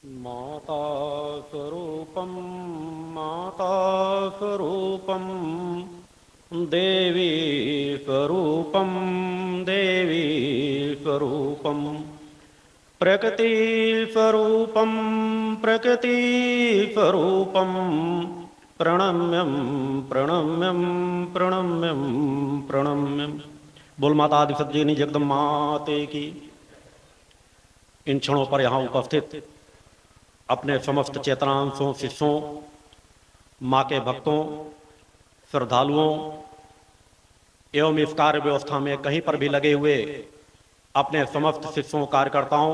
माता स्वरूपं माता स्वरूपं देवी स्वरूपं देवी स्वरूपं प्रकृति स्वरूपं प्रकृति स्वरूपं प्रणम्यं प्रणम्यं प्रणम्यं प्रणम्यं। बोल माता आदिशक्ति जगदम्बा माते की। इन क्षणों पर यहाँ उपस्थित अपने समस्त चेतनांशों, शिष्यों, माँ के भक्तों, श्रद्धालुओं एवं इस कार्य व्यवस्था में कहीं पर भी लगे हुए अपने समस्त शिष्यों, कार्यकर्ताओं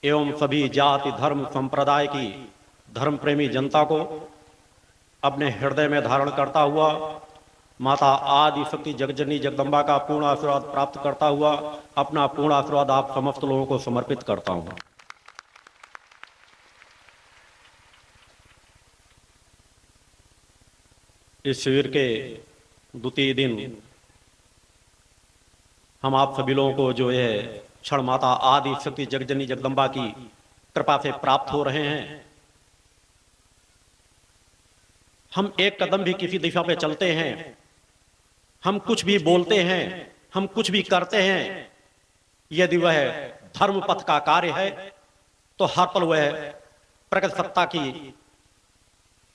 एवं सभी जाति धर्म संप्रदाय की धर्म प्रेमी जनता को अपने हृदय में धारण करता हुआ माता आदि शक्ति जगजननी जगदम्बा का पूर्ण आशीर्वाद प्राप्त करता हुआ अपना पूर्ण आशीर्वाद आप समस्त लोगों को समर्पित करता हूं। इस शिविर के द्वितीय दिन हम आप सभी लोगों को जो है क्षण माता आदि शक्ति जगजननी जगदम्बा की कृपा से प्राप्त हो रहे हैं। हम एक कदम भी किसी दिशा पे चलते हैं, हम कुछ भी बोलते हैं, हम कुछ भी करते हैं, यदि वह धर्म पथ का कार्य है तो हर पल वह प्रकृति सत्ता की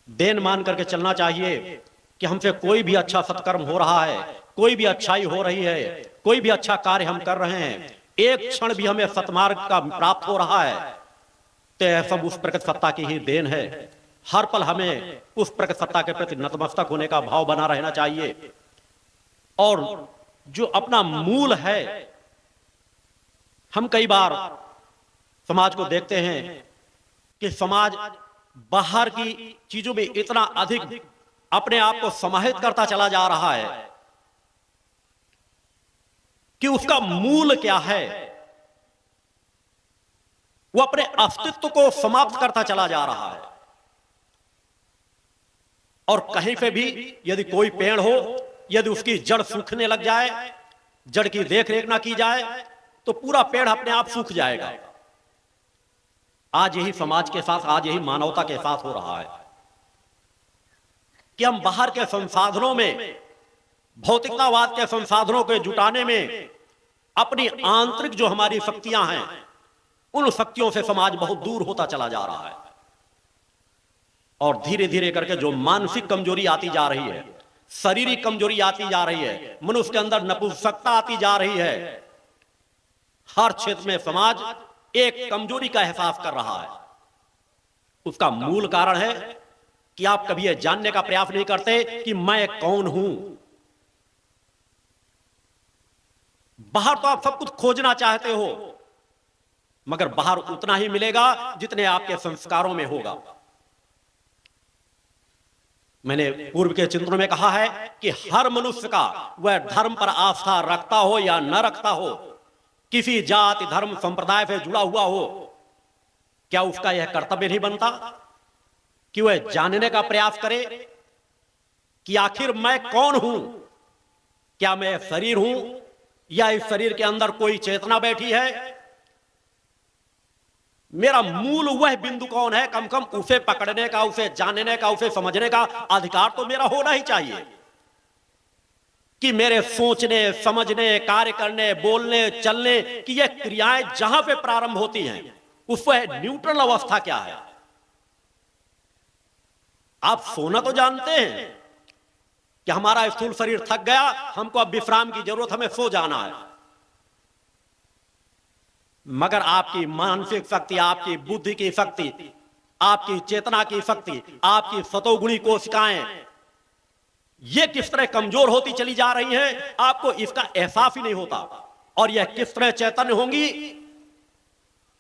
देन मान करके चलना चाहिए कि हमसे कोई भी अच्छा सत्कर्म हो रहा है, कोई भी अच्छाई हो रही है, कोई भी अच्छा कार्य हम कर रहे हैं, एक क्षण भी हमें सत्मार्ग का प्राप्त हो रहा है तो यह सब उस प्रकृति सत्ता की ही देन है। हर पल हमें उस प्रकृति सत्ता के प्रति नतमस्तक होने का भाव बना रहना चाहिए। और जो अपना मूल है, हम कई बार समाज को देखते हैं कि समाज बाहर की चीजों में इतना अधिक अपने आप को समाहित करता चला जा रहा है कि उसका मूल क्या है, वो अपने अस्तित्व को समाप्त करता चला जा रहा है। और कहीं पे भी यदि कोई पेड़ हो, यदि उसकी जड़ सूखने लग जाए, जड़ की देखरेख ना की जाए तो पूरा पेड़ अपने आप सूख जाएगा। आज यही समाज के साथ, आज यही मानवता के साथ हो रहा है कि हम बाहर के संसाधनों में, भौतिकतावाद के संसाधनों के जुटाने में अपनी आंतरिक जो हमारी शक्तियां हैं, उन शक्तियों से समाज बहुत दूर होता चला जा रहा है। और धीरे धीरे करके जो मानसिक कमजोरी आती जा रही है, शारीरिक कमजोरी आती जा रही है, मनुष्य के अंदर नपुंसकता आती जा रही है, हर क्षेत्र में समाज एक कमजोरी का एहसास कर रहा है। उसका मूल कारण है कि आप कभी यह जानने का प्रयास नहीं करते कि मैं कौन हूं। बाहर तो आप सब कुछ खोजना चाहते हो, मगर बाहर उतना ही मिलेगा जितने आपके संस्कारों में होगा। मैंने पूर्व के चिंतनों में कहा है कि हर मनुष्य का, वह धर्म पर आस्था रखता हो या न रखता हो, किसी जाति धर्म संप्रदाय से जुड़ा हुआ हो, क्या उसका यह कर्तव्य नहीं बनता कि वह जानने का प्रयास करे कि आखिर मैं कौन हूं? क्या मैं शरीर हूं या इस शरीर के अंदर कोई चेतना बैठी है? मेरा मूल वह बिंदु कौन है? कम कम उसे पकड़ने का, उसे जानने का, उसे समझने का अधिकार तो मेरा होना ही चाहिए कि मेरे सोचने, समझने, कार्य करने, बोलने, चलने की ये क्रियाएं जहां पे प्रारंभ होती हैं, उस पर न्यूट्रल अवस्था क्या है? आप सोना तो जानते हैं कि हमारा स्थूल शरीर थक गया, हमको अब विश्राम की जरूरत, हमें सो जाना है। मगर आपकी मानसिक शक्ति, आपकी बुद्धि की शक्ति, आपकी चेतना की शक्ति, आपकी सतोगुणी कोशिकाएं, ये किस तरह कमजोर होती चली जा रही हैं, आपको इसका एहसास ही नहीं होता। और यह किस तरह चैतन्य होंगी?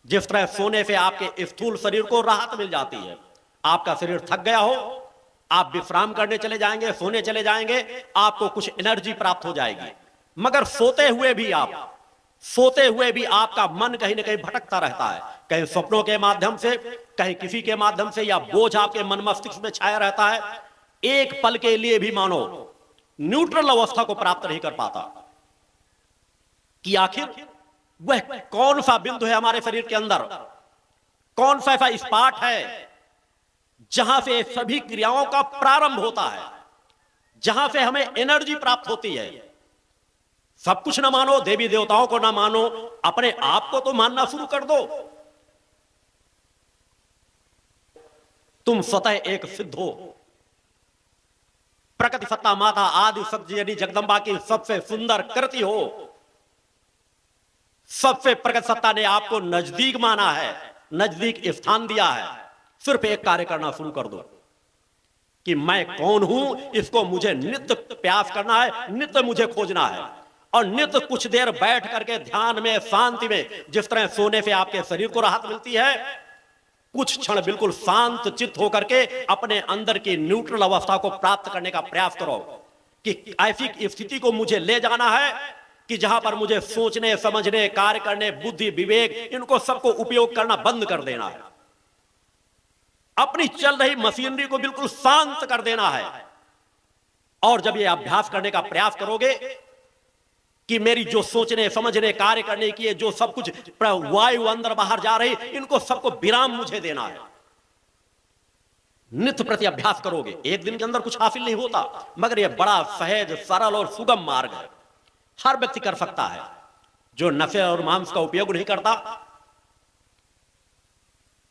जिस तरह सोने से आपके स्थूल शरीर को राहत मिल जाती है। आपका शरीर थक गया हो, आप विश्राम करने चले जाएंगे, सोने चले जाएंगे, आपको कुछ एनर्जी प्राप्त हो जाएगी। मगर सोते हुए भी आपका मन कहीं ना कहीं भटकता रहता है, कहीं सपनों के माध्यम से, कहीं किसी के माध्यम से, या बोझ आपके मन मस्तिष्क में छाया रहता है। एक पल के लिए भी मानो न्यूट्रल अवस्था को प्राप्त नहीं कर पाता कि आखिर वह कौन सा बिंदु है हमारे शरीर के अंदर, कौन सा ऐसा स्पॉट है जहां से सभी क्रियाओं का प्रारंभ होता है, जहां से हमें एनर्जी प्राप्त होती है। सब कुछ ना मानो, देवी देवताओं को ना मानो, अपने आप को तो मानना शुरू कर दो। तुम स्वतः एक सिद्ध हो। प्रकृति सत्ता माता आदि सत्य जगदंबा की सबसे सुंदर कृति हो। सबसे प्रकट सत्ता ने आपको नजदीक माना है, नजदीक स्थान दिया है। सिर्फ एक कार्य करना शुरू कर दो कि मैं कौन हूं, इसको मुझे नित्य प्रयास करना है, नित्य मुझे खोजना है। और नित्य कुछ देर बैठ करके ध्यान में, शांति में, जिस तरह सोने से आपके शरीर को राहत मिलती है, कुछ क्षण बिल्कुल शांत चित्त होकर के अपने अंदर की न्यूट्रल अवस्था को प्राप्त करने का प्रयास करो कि ऐसी स्थिति को मुझे ले जाना है कि जहां पर मुझे सोचने, समझने, कार्य करने, बुद्धि, विवेक, इनको सबको उपयोग करना बंद कर देना है। अपनी चल रही मशीनरी को बिल्कुल शांत कर देना है। और जब ये अभ्यास करने का प्रयास करोगे कि मेरी जो सोचने, समझने, कार्य करने की जो सब कुछ वायु अंदर बाहर जा रही, इनको सबको विराम मुझे देना है। नित्य प्रति अभ्यास करोगे। एक दिन के अंदर कुछ हासिल नहीं होता, मगर यह बड़ा सहज, सरल और सुगम मार्ग है। हर व्यक्ति कर सकता है। जो नशे और मांस का उपयोग नहीं करता,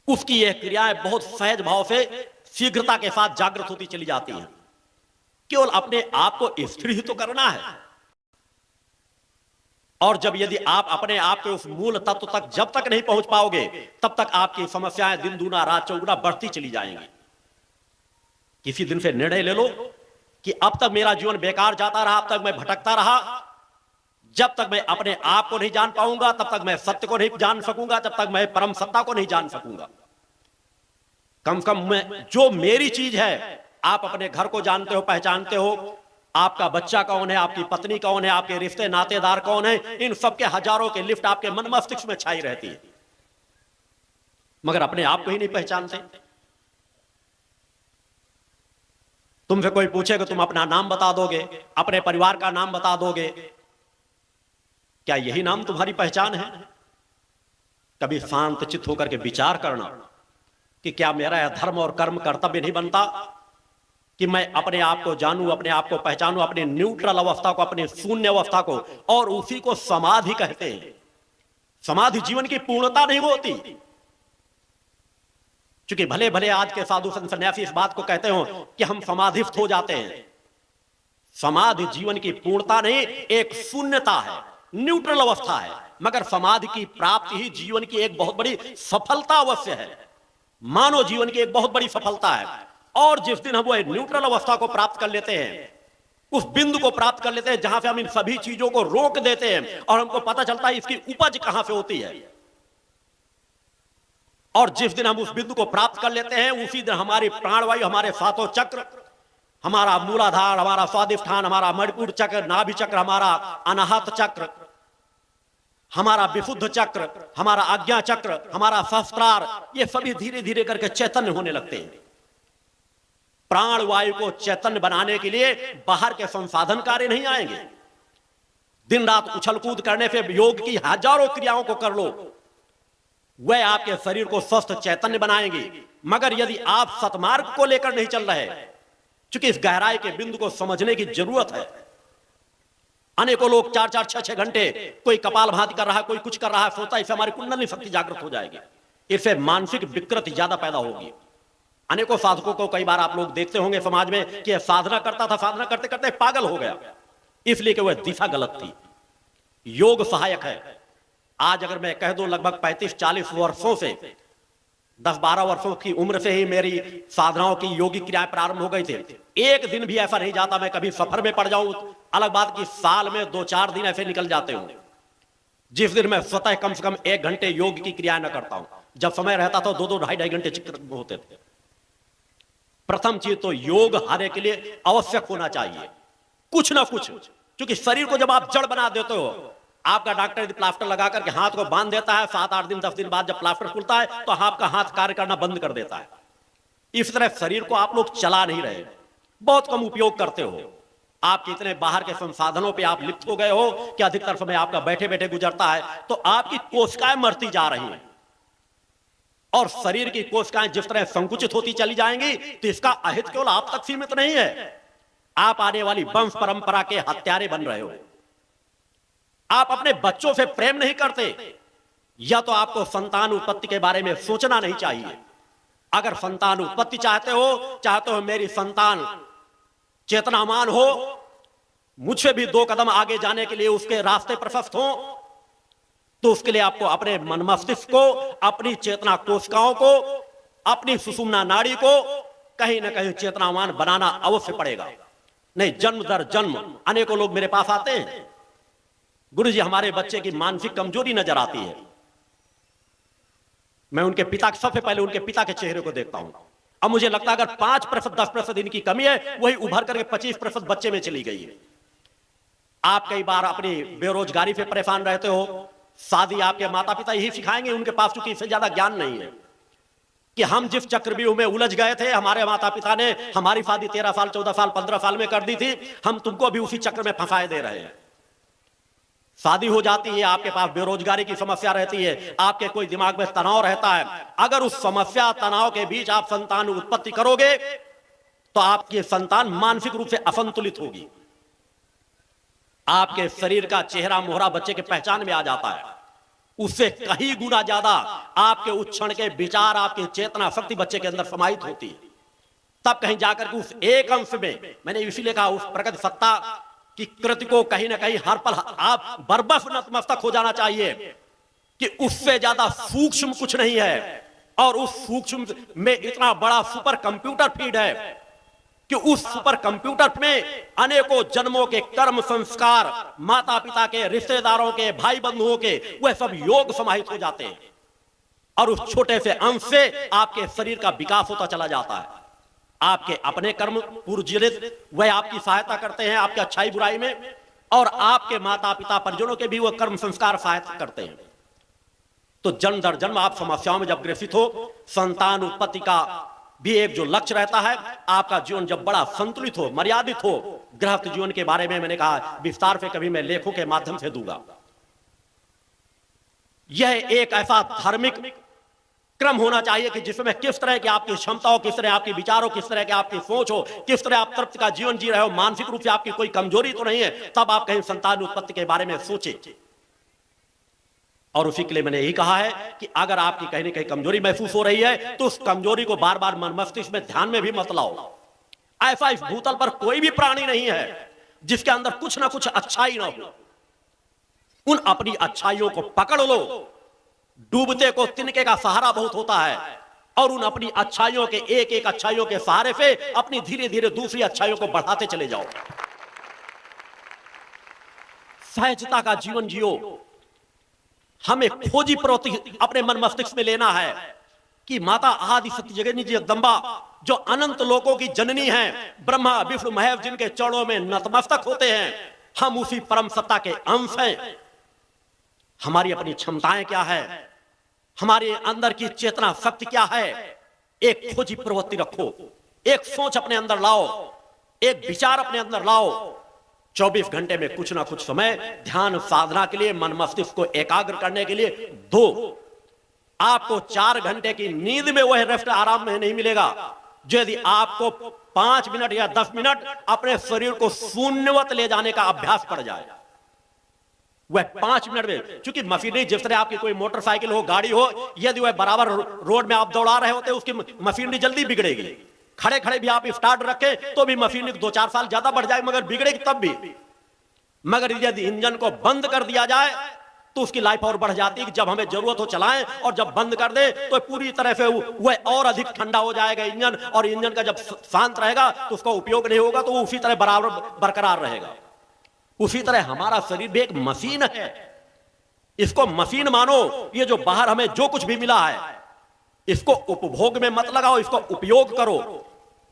उसकी यह क्रियाएं बहुत सहज भाव से, शीघ्रता के साथ जागृत होती चली जाती हैं। केवल अपने आप को स्थिर ही तो करना है। और जब यदि आप अपने आप के उस मूल तत्व तक जब तक नहीं पहुंच पाओगे, तब तक आपकी समस्याएं दिन दूना रात चौगुना बढ़ती चली जाएंगी। किसी दिन से निर्णय ले लो कि अब तक मेरा जीवन बेकार जाता रहा, अब तक मैं भटकता रहा। जब तक मैं अपने आप को नहीं जान पाऊंगा, तब तक मैं सत्य को नहीं जान सकूंगा, जब तक मैं परम सत्ता को नहीं जान सकूंगा। कम से कम मैं जो मेरी चीज है, आप अपने घर को जानते हो, पहचानते हो। आपका बच्चा कौन है, आपकी पत्नी कौन है, आपके रिश्ते नातेदार कौन है, इन सबके हजारों के लिस्ट आपके मन मस्तिष्क में छाई रहती है, मगर अपने आप को ही नहीं पहचानते। तुमसे कोई पूछेगा, तुम अपना नाम बता दोगे, अपने परिवार का नाम बता दोगे, क्या यही नाम तुम्हारी पहचान है? कभी शांत चित्त होकर के विचार करना कि क्या मेरा यह धर्म और कर्म कर्तव्य नहीं बनता कि मैं अपने आप को जानूं, अपने आप को पहचानूं, अपने न्यूट्रल अवस्था को, अपने शून्य अवस्था को। और उसी को समाधि कहते हैं। समाधि जीवन की पूर्णता नहीं होती। क्योंकि भले भले आज के साधु संत सन्यासी इस बात को कहते हो कि हम समाधिस्थ हो जाते हैं। समाधि जीवन की पूर्णता नहीं, एक शून्यता है, न्यूट्रल अवस्था है। मगर समाधि की प्राप्ति ही जीवन की एक बहुत बड़ी सफलता अवश्य है, मानव जीवन की एक बहुत बड़ी सफलता है। और जिस दिन हम वो न्यूट्रल अवस्था को प्राप्त कर लेते हैं, उस बिंदु को प्राप्त कर लेते हैं जहां से हम इन सभी चीजों को रोक देते हैं और हमको पता चलता है इसकी उपज कहां से होती है, और जिस दिन हम उस बिंदु को प्राप्त कर लेते हैं, उसी दिन हमारी प्राणवायु, हमारे सातों चक्र, हमारा मूलाधार, हमारा स्वादिष्ठान, हमारा मणिपुर चक्र, नाभि चक्र, हमारा अनाहत चक्र, हमारा विशुद्ध चक्र, हमारा आज्ञा चक्र, हमारा सहस्त्रार, ये सभी धीरे धीरे करके चैतन्य होने लगते हैं। प्राण वायु को चैतन्य बनाने के लिए बाहर के संसाधन कार्य नहीं आएंगे। दिन रात उछल कूद करने से योग की हजारों क्रियाओं को कर लो, वह आपके शरीर को स्वस्थ चैतन्य बनाएंगी। मगर यदि आप सतमार्ग को लेकर नहीं चल रहे, क्योंकि इस गहराई के बिंदु को समझने की जरूरत है। अनेकों लोग 4-4, 6-6 घंटे कोई कपाल भाती कर रहा है, कोई कुछ कर रहा है, सोचता है इससे हमारी कुंडली शक्ति जागृत हो जाएगी, इससे मानसिक विकृति ज्यादा पैदा होगी। अनेकों साधकों को कई बार आप लोग देखते होंगे समाज में कि साधना करता था, साधना करते करते पागल हो गया, इसलिए कि वह दिशा गलत थी। योग सहायक है। आज अगर मैं कह दूं लगभग 35-40 वर्षों से, 10-12 वर्षों की उम्र से ही मेरी साधनाओं की योगिक क्रियाएं प्रारंभ हो गई थी। एक दिन भी ऐसा नहीं जाता मैं कभी सफर में पड़ जाऊं, अलग बात कि साल में 2-4 दिन ऐसे निकल जाते हों जिस दिन मैं स्वतः कम से कम 1 घंटे योग की क्रियाएं न करता हूं। जब समय रहता था 2-2, 2.5 घंटे चित्र होते थे। प्रथम चीज तो योग हर एक के लिए आवश्यक होना चाहिए, कुछ ना कुछ। क्योंकि शरीर को जब आप जड़ बना देते हो, आपका डॉक्टर यदि प्लास्टर लगा करके हाथ को बांध देता है, 7-8 दिन 10 दिन बाद जब प्लास्टर खुलता है तो आपका हाथ कार्य करना बंद कर देता है। इस तरह शरीर को आप लोग चला नहीं रहे, बहुत कम उपयोग करते हो। आपके इतने बाहर के संसाधनों पे आप लिप्त हो गए हो कि अधिकतर समय आपका बैठे बैठे गुजरता है, तो आपकी कोशिकाएं मरती जा रही हैं और शरीर की कोशिकाएं जिस तरह संकुचित होती चली जाएंगी, तो इसका अहित केवल आप तक सीमित नहीं है, आप आने वाली वंश परंपरा के हत्यारे बन रहे हो। आप अपने बच्चों से प्रेम नहीं करते, या तो आपको संतान उत्पत्ति के बारे में सोचना नहीं चाहिए। अगर संतान उत्पत्ति चाहते हो मेरी संतान चेतनामान हो, मुझसे भी 2 कदम आगे जाने के लिए उसके रास्ते प्रशस्त हो, तो उसके लिए आपको अपने मन मस्तिष्क को, अपनी चेतना कोशिकाओं को, अपनी सुषुम्ना नाड़ी को कहीं ना कहीं चेतनावान बनाना अवश्य पड़ेगा। नहीं, जन्म दर जन्म अनेकों लोग मेरे पास आते हैं, गुरुजी हमारे बच्चे की मानसिक कमजोरी नजर आती है। मैं उनके पिता, सबसे पहले उनके पिता के चेहरे को देखता हूं। अब मुझे लगता है अगर 5% 10% इनकी कमी है, वही उभर करके 25% बच्चे में चली गई है। आप कई बार अपनी बेरोजगारी से परेशान रहते हो, शादी आपके माता पिता यही सिखाएंगे, उनके पास चूंकि इससे ज्यादा ज्ञान नहीं है, कि हम जिस चक्रव्यूह में उलझ गए थे, हमारे माता पिता ने हमारी शादी 13 साल 14 साल 15 साल में कर दी थी, हम तुमको भी उसी चक्र में फंसाए दे रहे हैं। शादी हो जाती है, आपके पास बेरोजगारी की समस्या रहती है, आपके कोई दिमाग में तनाव रहता है। अगर उस समस्या तनाव के बीच आप संतान उत्पत्ति करोगे, तो आपकी संतान मानसिक रूप से असंतुलित होगी। आपके शरीर का चेहरा मोहरा बच्चे के पहचान में आ जाता है, उससे कहीं गुना ज्यादा आपके उस क्षण के विचार, आपकी चेतना शक्ति बच्चे के अंदर समाहित होती है। तब कहीं जाकर के उस एक अंश में, मैंने इसीलिए कहा, उस प्रकृति सत्ता की कृति को कहीं ना कहीं हर पल आप बर्बस नतमस्तक हो जाना चाहिए कि उससे ज्यादा सूक्ष्म कुछ नहीं है। और उस सूक्ष्म में इतना बड़ा सुपर कंप्यूटर फीड है कि उस सुपर कंप्यूटर में अनेकों जन्मों के कर्म संस्कार, माता पिता के, रिश्तेदारों के, भाई बंधुओं के, वह सब योग समाहित हो जाते हैं। और उस छोटे से अंश से आपके शरीर का विकास होता चला जाता है। आपके अपने कर्म पूर्वजनित वह आपकी सहायता करते हैं आपके अच्छाई बुराई में, और आपके माता पिता परिजनों के भी वह कर्म संस्कार सहायता करते हैं। तो जन्म दर जन्म आप समस्याओं में जब ग्रसित हो, संतान उत्पत्ति का भी एक जो लक्ष्य रहता है, आपका जीवन जब बड़ा संतुलित हो, मर्यादित हो। गृहस्थ जीवन के बारे में मैंने कहा विस्तार से कभी मैं लेखों के माध्यम से दूंगा। यह एक ऐसा धार्मिक क्रम होना चाहिए कि जिसमें किस तरह की आपकी क्षमता हो, किस तरह आपके विचार हो, किस तरह की आपकी सोच हो, किस तरह आप तृप्त का जीवन जी रहे हो, मानसिक रूप से आपकी कोई कमजोरी तो नहीं है, तब आप कहीं संतान उत्पत्ति के बारे में सोचे। और उसी के लिए मैंने यही कहा है कि अगर आपकी कहीं ना कहीं कमजोरी महसूस हो रही है, तो उस कमजोरी को बार बार मन मस्तिष्क में ध्यान में भी मत लाओ। ऐसा इस भूतल पर कोई भी प्राणी नहीं है जिसके अंदर कुछ ना कुछ अच्छाई ना हो। उन अपनी अच्छाइयों को पकड़ लो। डूबते को तिनके का सहारा बहुत होता है, और उन अपनी अच्छाइयों के एक एक अच्छाइयों के सहारे से अपनी धीरे धीरे दूसरी अच्छाइयों को बढ़ाते चले जाओ। सहजता का जीवन जियो। हमें खोजी प्रवृत्ति अपने मन मस्तिष्क में लेना है कि माता आदि सत्य जगन्नी जगदम्बा जो अनंत लोकों की जननी है, ब्रह्मा विष्णु महेश जिनके चरणों में नतमस्तक होते हैं, हम उसी परम सत्ता के अंश हैं। हमारी अपनी क्षमताएं क्या है, हमारे अंदर की चेतना शक्ति क्या है, एक खोजी प्रवृत्ति रखो, एक सोच अपने अंदर लाओ, एक विचार अपने अंदर लाओ। 24 घंटे में कुछ ना कुछ समय ध्यान साधना के लिए, मन मस्तिष्क को एकाग्र करने के लिए दो। आपको 4 घंटे की नींद में वह रेस्ट आराम में नहीं मिलेगा जो यदि आपको 5 मिनट या 10 मिनट अपने शरीर को शून्यवत ले जाने का अभ्यास पड़ जाए। वह 5 मिनट में, क्योंकि मशीनरी जिस तरह आपकी कोई मोटरसाइकिल हो, गाड़ी हो, यदि वह बराबर रोड में आप दौड़ा रहे होते उसकी मशीनरी जल्दी बिगड़ेगी। खड़े खड़े भी आप स्टार्ट रखें तो भी मशीनरी 2-4 साल ज्यादा बढ़ जाए, मगर बिगड़ेगी तब भी। मगर यदि इंजन को बंद कर दिया जाए तो उसकी लाइफ और बढ़ जाती है कि जब हमें जरूरत हो चलाएं, और जब बंद कर दे तो पूरी तरह से वह और अधिक ठंडा हो जाएगा इंजन, और इंजन का जब शांत रहेगा तो उसका उपयोग नहीं होगा, तो वो उसी तरह बराबर बरकरार रहेगा। उसी तरह हमारा शरीर भी एक मशीन है, इसको मशीन मानो। ये जो बाहर हमें जो कुछ भी मिला है, इसको उपभोग में मत लगाओ, इसको उपयोग करो।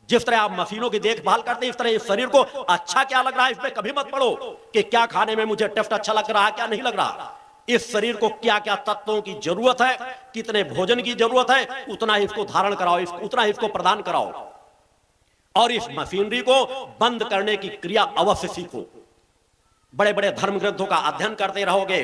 जिस तरह आप मशीनों की देखभाल करते हैं, इस तरह इस शरीर को अच्छा क्या लग रहा है इसमें कभी मत पड़ो कि क्या खाने में मुझे टेस्ट अच्छा लग रहा है, क्या नहीं लग रहा। इस शरीर को क्या क्या तत्वों की जरूरत है, कितने भोजन की जरूरत है, उतना इसको धारण कराओ, उतना इसको प्रदान कराओ। और इस मशीनरी को बंद करने की क्रिया अवश्य सीखो। बड़े बड़े धर्म ग्रंथों का अध्ययन करते रहोगे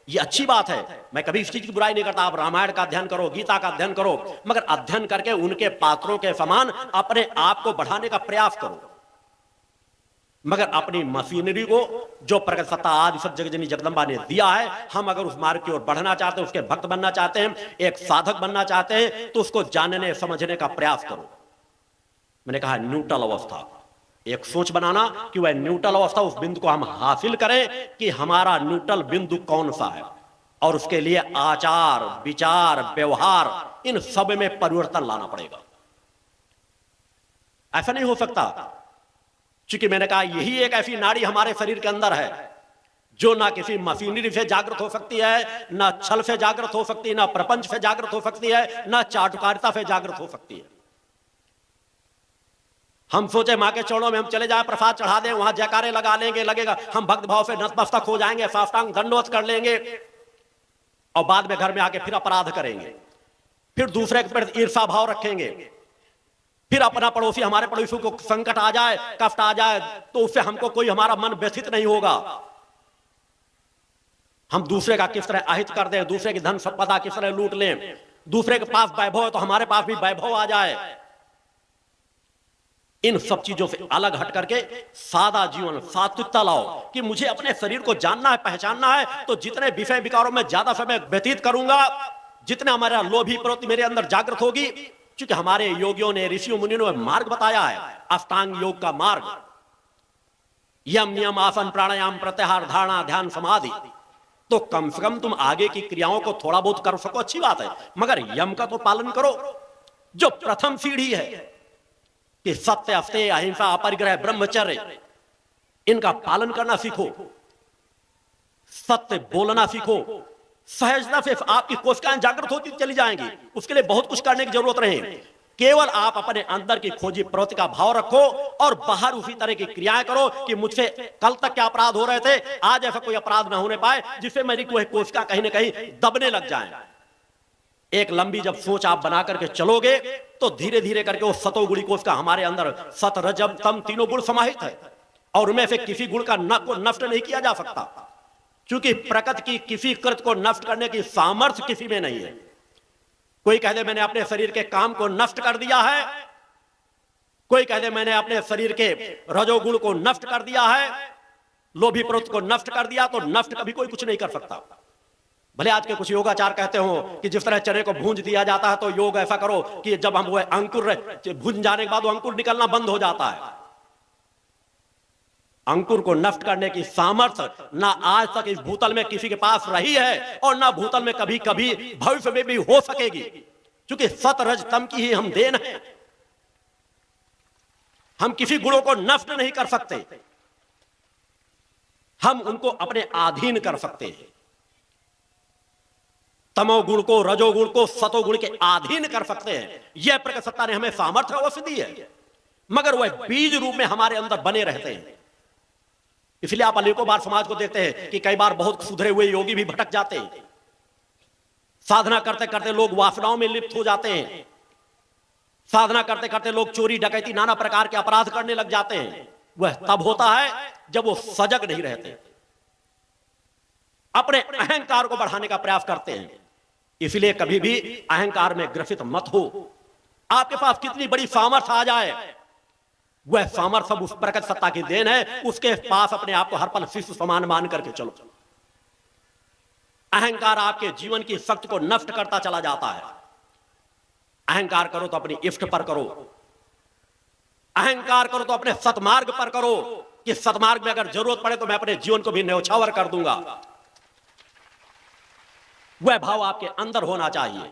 ये अच्छी बात है, मैं कभी इस चीज की बुराई नहीं करता। आप रामायण का अध्ययन करो, गीता का अध्ययन करो, मगर अध्ययन करके उनके पात्रों के समान अपने आप को बढ़ाने का प्रयास करो। मगर अपनी मशीनरी को जो प्रकट सत्ता आदि सब जगजनी जगदम्बा ने दिया है, हम अगर उस मार्ग की ओर बढ़ना चाहते हैं, उसके भक्त बनना चाहते हैं, एक साधक बनना चाहते हैं, तो उसको जानने समझने का प्रयास करो। मैंने कहा न्यूट्रल अवस्था, एक सोच बनाना कि वह न्यूट्रल अवस्था, उस बिंदु को हम हासिल करें कि हमारा न्यूट्रल बिंदु कौन सा है, और उसके लिए आचार विचार व्यवहार इन सब में परिवर्तन लाना पड़ेगा। ऐसा नहीं हो सकता, क्योंकि मैंने कहा यही एक ऐसी नाड़ी हमारे शरीर के अंदर है जो ना किसी मशीनरी से जागृत हो सकती है, ना छल से जागृत हो सकती है, ना प्रपंच से जागृत हो सकती है, ना चाटुकारिता से जागृत हो सकती है। हम सोचे मां के चरणों में हम चले जाए, प्रसाद चढ़ा दें, वहां जयकारे लगा लेंगे, लगेगा हम भक्त भाव से नतमस्तक हो जाएंगे, साष्टांग दंडवत कर लेंगे, और बाद में घर में आके फिर अपराध करेंगे, फिर दूसरे के प्रति ईर्षा भाव रखेंगे, फिर अपना पड़ोसी, हमारे पड़ोसी को संकट आ जाए, कष्ट आ जाए, तो उससे हमको कोई हमारा मन व्यथित नहीं होगा। हम दूसरे का किस तरह अहित कर दें, दूसरे की धन संपदा किस तरह लूट लें, दूसरे के पास वैभव है तो हमारे पास भी वैभव आ जाए। इन सब चीजों से अलग हट करके सादा जीवन, सात्विकता लाओ कि मुझे अपने शरीर को जानना है, पहचानना है, तो जितने विषय विकारों में ज्यादा समय व्यतीत करूंगा, जितना हमारा लोभी प्रवृत्ति मेरे अंदर जागृत होगी, क्योंकि हमारे योगियों ने, ऋषियों मुनियों ने मार्ग बताया है, अष्टांग योग का मार्ग, यम नियम आसन प्राणायाम प्रत्याहार धारणा ध्यान समाधि। तो कम से कम तुम आगे की क्रियाओं को थोड़ा बहुत कर सको, अच्छी बात है, मगर यम का तो पालन करो, जो प्रथम सीढ़ी है कि सत्य, अस्तेय, अहिंसा, अपरिग्रह, ब्रह्मचर्य, इनका पालन करना सीखो, सत्य बोलना सीखो। सहजता से आपकी कोशिकाएं जागृत होती चली जाएंगी, उसके लिए बहुत कुछ करने की जरूरत नहीं। केवल आप अपने अंदर की खोजी प्रवृत्ति का भाव रखो और बाहर उसी तरह की क्रियाएं करो कि मुझसे कल तक क्या अपराध हो रहे थे, आज ऐसा कोई अपराध ना होने पाए जिससे मेरी कोई कोशिका कहीं ना कहीं दबने लग जाए। एक लंबी जब सोच आप बना करके चलोगे तो धीरे धीरे करके वो सतोगुणी कोशिका, हमारे अंदर सत रजब तम तीनों गुण समाहित है, और उनमें से किसी गुण का नष्ट नहीं किया जा सकता, क्योंकि प्रकृति की किसी कृत को नष्ट करने की सामर्थ्य किसी में नहीं है। कोई कह दे मैंने अपने शरीर के काम को नष्ट कर दिया है, कोई कह दे मैंने अपने शरीर के रजोगुण को नष्ट कर दिया है, लोभी प्रवृत्ति को नष्ट कर दिया, तो नष्ट कभी कोई कुछ नहीं कर सकता। भले आज के कुछ योगाचार कहते हो कि जिस तरह चने को भूंज दिया जाता है तो योग ऐसा करो कि जब हम वो अंकुर भूंज जाने के बाद वो अंकुर निकलना बंद हो जाता है। अंकुर को नष्ट करने की सामर्थ्य ना आज तक इस भूतल में किसी के पास रही है, और ना भूतल में कभी कभी भविष्य में भी हो सकेगी, क्योंकि सत रज तम की ही हम देन है। हम किसी गुणों को नष्ट नहीं कर सकते, हम उनको अपने अधीन कर सकते हैं। तमोगुण को, रजोगुण को सतोगुण के अधीन कर सकते हैं। यह प्रकट सत्ता ने हमें सामर्थ्य अवश्य दी है, मगर वह बीज रूप में हमारे अंदर बने रहते हैं। इसलिए आप अनेकों बार समाज को देखते हैं कि कई बार बहुत सुधरे हुए योगी भी भटक जाते हैं, साधना करते करते लोग वासनाओं में लिप्त हो जाते हैं, साधना करते करते लोग चोरी डकैती नाना प्रकार के अपराध करने लग जाते हैं। वह तब होता है जब वो सजग नहीं रहते, अपने अहंकार को बढ़ाने का प्रयास करते हैं। इसलिए कभी भी अहंकार में ग्रसित मत हो। आपके पास कितनी बड़ी सामर्थ्य आ जाए, वह सामर्थ्य सब उस प्रकट सत्ता की देन है, उसके पास अपने आप को हर पल शिष्य समान मान करके चलो। अहंकार आपके जीवन की शक्ति को नष्ट करता चला जाता है। अहंकार करो तो अपनी इष्ट पर करो, अहंकार करो तो अपने सतमार्ग पर करो कि सतमार्ग में अगर जरूरत पड़े तो मैं अपने जीवन को भी न्यौछावर कर दूंगा। वह भाव आपके अंदर होना चाहिए।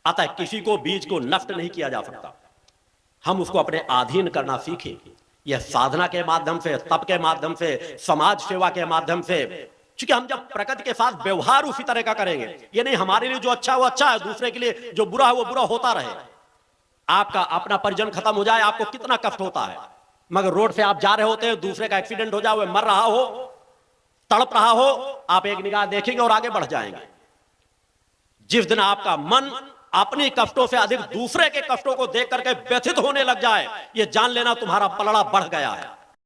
अतः किसी को बीज को नष्ट नहीं किया जा सकता, हम उसको अपने अधीन करना सीखें। यह साधना के माध्यम से, तप के माध्यम से, समाज सेवा के माध्यम से, क्योंकि हम जब प्रकृति के साथ व्यवहार उसी तरह का करेंगे, ये नहीं हमारे लिए जो अच्छा है वो अच्छा है, दूसरे के लिए जो बुरा है वो बुरा होता रहे। आपका अपना परिजन खत्म हो जाए, आपको कितना कष्ट होता है, मगर रोड से आप जा रहे होते हैं, दूसरे का एक्सीडेंट हो जाए, वह मर रहा हो, तड़प रहा हो, आप एक निगाह देखेंगे और आगे बढ़ जाएंगे। जिस दिन आपका मन अपनी कष्टों से अधिक दूसरे के कष्टों को देख करके व्यथित होने लग जाए, यह जान लेना तुम्हारा पलड़ा बढ़ गया है।